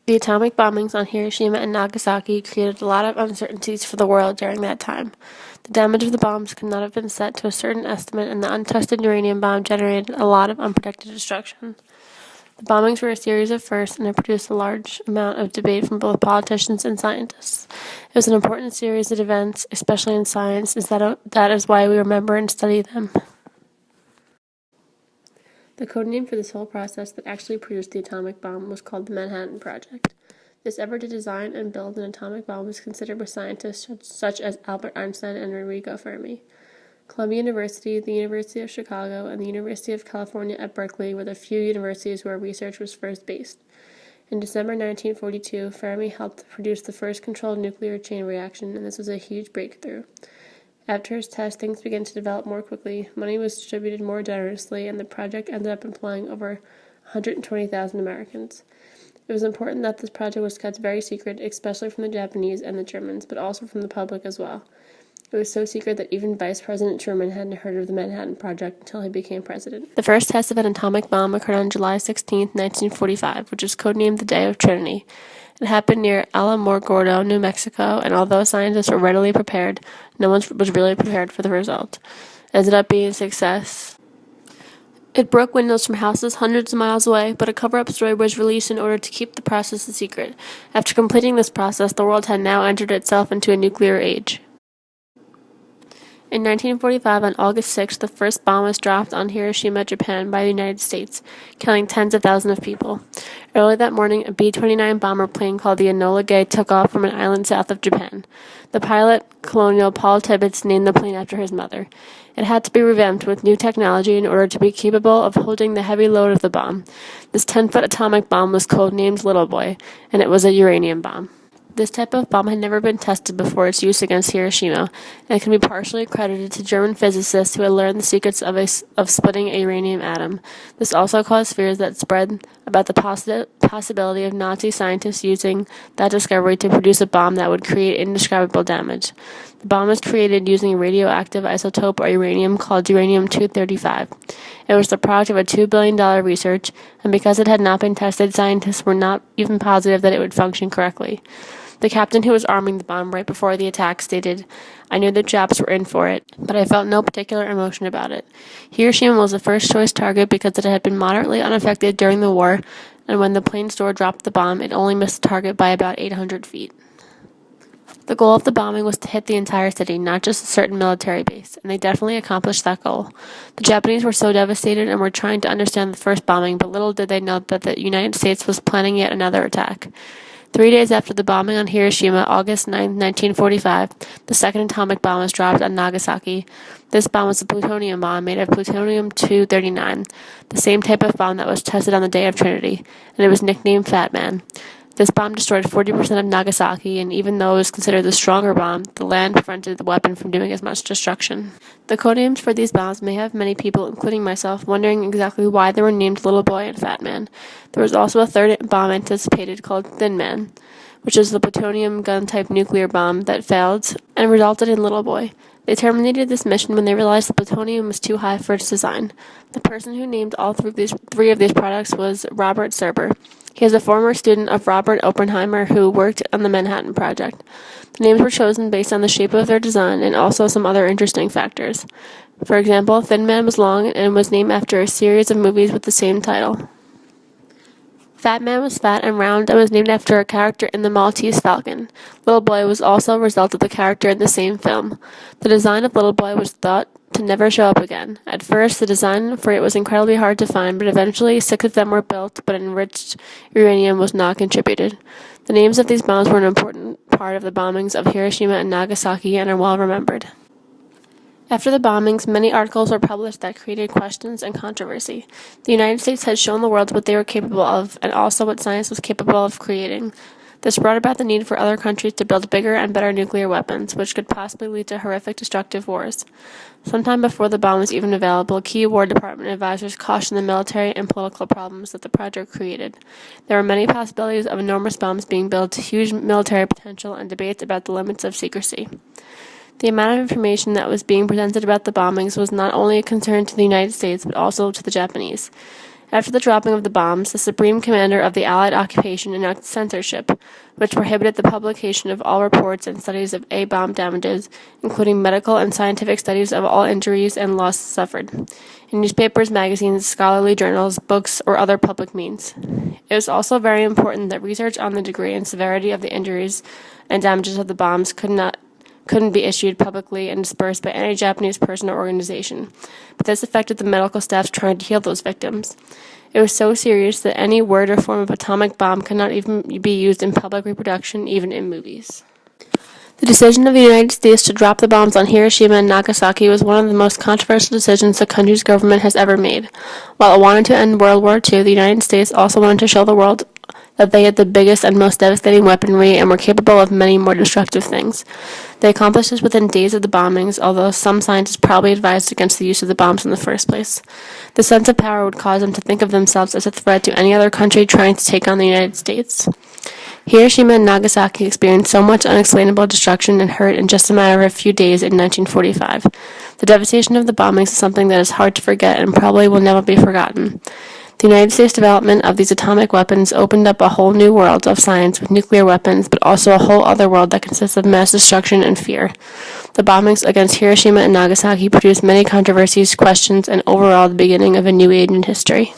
The atomic bombings on Hiroshima and Nagasaki created a lot of uncertainties for the world during that time. The damage of the bombs could not have been set to a certain estimate, and the untested uranium bomb generated a lot of unprotected destruction. The bombings were a series of firsts, and it produced a large amount of debate from both politicians and scientists. It was an important series of events, especially in science, that is why we remember and study them. The code name for this whole process that actually produced the atomic bomb was called the Manhattan Project. This effort to design and build an atomic bomb was considered by scientists such as Albert Einstein and Enrico Fermi. Columbia University, the University of Chicago, and the University of California at Berkeley were the few universities where research was first based. In December 1942, Fermi helped produce the first controlled nuclear chain reaction, and this was a huge breakthrough. After his test, things began to develop more quickly, money was distributed more generously, and the project ended up employing over 120,000 Americans. It was important that this project was kept very secret, especially from the Japanese and the Germans, but also from the public as well. It was so secret that even Vice President Truman hadn't heard of the Manhattan Project until he became president. The first test of an atomic bomb occurred on July 16, 1945, which is codenamed the Day of Trinity. It happened near Alamogordo, New Mexico, and although scientists were readily prepared, no one was really prepared for the result. It ended up being a success. It broke windows from houses hundreds of miles away, but a cover-up story was released in order to keep the process a secret. After completing this process, the world had now entered itself into a nuclear age. In 1945, on August 6, the first bomb was dropped on Hiroshima, Japan by the United States, killing tens of thousands of people. Early that morning, a B-29 bomber plane called the Enola Gay took off from an island south of Japan. The pilot, Colonel Paul Tibbets, named the plane after his mother. It had to be revamped with new technology in order to be capable of holding the heavy load of the bomb. This 10-foot atomic bomb was codenamed Little Boy, and it was a uranium bomb. This type of bomb had never been tested before its use against Hiroshima, and it can be partially credited to German physicists who had learned the secrets of splitting a uranium atom. This also caused fears that spread about the possibility of Nazi scientists using that discovery to produce a bomb that would create indescribable damage. The bomb was created using a radioactive isotope or uranium called uranium-235. It was the product of a $2 billion research, and because it had not been tested, scientists were not even positive that it would function correctly. The captain who was arming the bomb right before the attack stated, "I knew the Japs were in for it, but I felt no particular emotion about it." Hiroshima was the first choice target because it had been moderately unaffected during the war, and when the plane store dropped the bomb, it only missed the target by about 800 feet. The goal of the bombing was to hit the entire city, not just a certain military base, and they definitely accomplished that goal. The Japanese were so devastated and were trying to understand the first bombing, but little did they know that the United States was planning yet another attack. 3 days after the bombing on Hiroshima, August 9, 1945, the second atomic bomb was dropped on Nagasaki. This bomb was a plutonium bomb made of plutonium-239, the same type of bomb that was tested on the Day of Trinity, and it was nicknamed Fat Man. This bomb destroyed 40% of Nagasaki, and even though it was considered the stronger bomb, the land prevented the weapon from doing as much destruction. The codenames for these bombs may have many people, including myself, wondering exactly why they were named Little Boy and Fat Man. There was also a third bomb anticipated called Thin Man, which is the plutonium gun-type nuclear bomb that failed and resulted in Little Boy. They terminated this mission when they realized the plutonium was too high for its design. The person who named all three of these products was Robert Serber. He is a former student of Robert Oppenheimer who worked on the Manhattan Project. The names were chosen based on the shape of their design and also some other interesting factors. For example, Thin Man was long and was named after a series of movies with the same title. Fat Man was fat and round and was named after a character in the Maltese Falcon. Little Boy was also a result of the character in the same film. The design of Little Boy was thought to never show up again. At first, the design for it was incredibly hard to find, but eventually 6 of them were built, but enriched uranium was not contributed. The names of these bombs were an important part of the bombings of Hiroshima and Nagasaki and are well remembered. After the bombings, many articles were published that created questions and controversy. The United States had shown the world what they were capable of, and also what science was capable of creating. This brought about the need for other countries to build bigger and better nuclear weapons, which could possibly lead to horrific destructive wars. Sometime before the bomb was even available, key War Department advisors cautioned the military and political problems that the project created. There were many possibilities of enormous bombs being built, huge military potential, and debates about the limits of secrecy. The amount of information that was being presented about the bombings was not only a concern to the United States, but also to the Japanese. After the dropping of the bombs, the supreme commander of the Allied occupation enacted censorship, which prohibited the publication of all reports and studies of A-bomb damages, including medical and scientific studies of all injuries and loss suffered, in newspapers, magazines, scholarly journals, books, or other public means. It was also very important that research on the degree and severity of the injuries and damages of the bombs couldn't be issued publicly and dispersed by any Japanese person or organization, but this affected the medical staffs trying to heal those victims. It was so serious that any word or form of atomic bomb could not even be used in public reproduction, even in movies. The decision of the United States to drop the bombs on Hiroshima and Nagasaki was one of the most controversial decisions the country's government has ever made. While it wanted to end World War II, the United States also wanted to show the world that they had the biggest and most devastating weaponry and were capable of many more destructive things. They accomplished this within days of the bombings, although some scientists probably advised against the use of the bombs in the first place. The sense of power would cause them to think of themselves as a threat to any other country trying to take on the United States. Hiroshima and Nagasaki experienced so much unexplainable destruction and hurt in just a matter of a few days in 1945. The devastation of the bombings is something that is hard to forget and probably will never be forgotten. The United States development of these atomic weapons opened up a whole new world of science with nuclear weapons, but also a whole other world that consists of mass destruction and fear. The bombings against Hiroshima and Nagasaki produced many controversies, questions, and overall the beginning of a new age in history.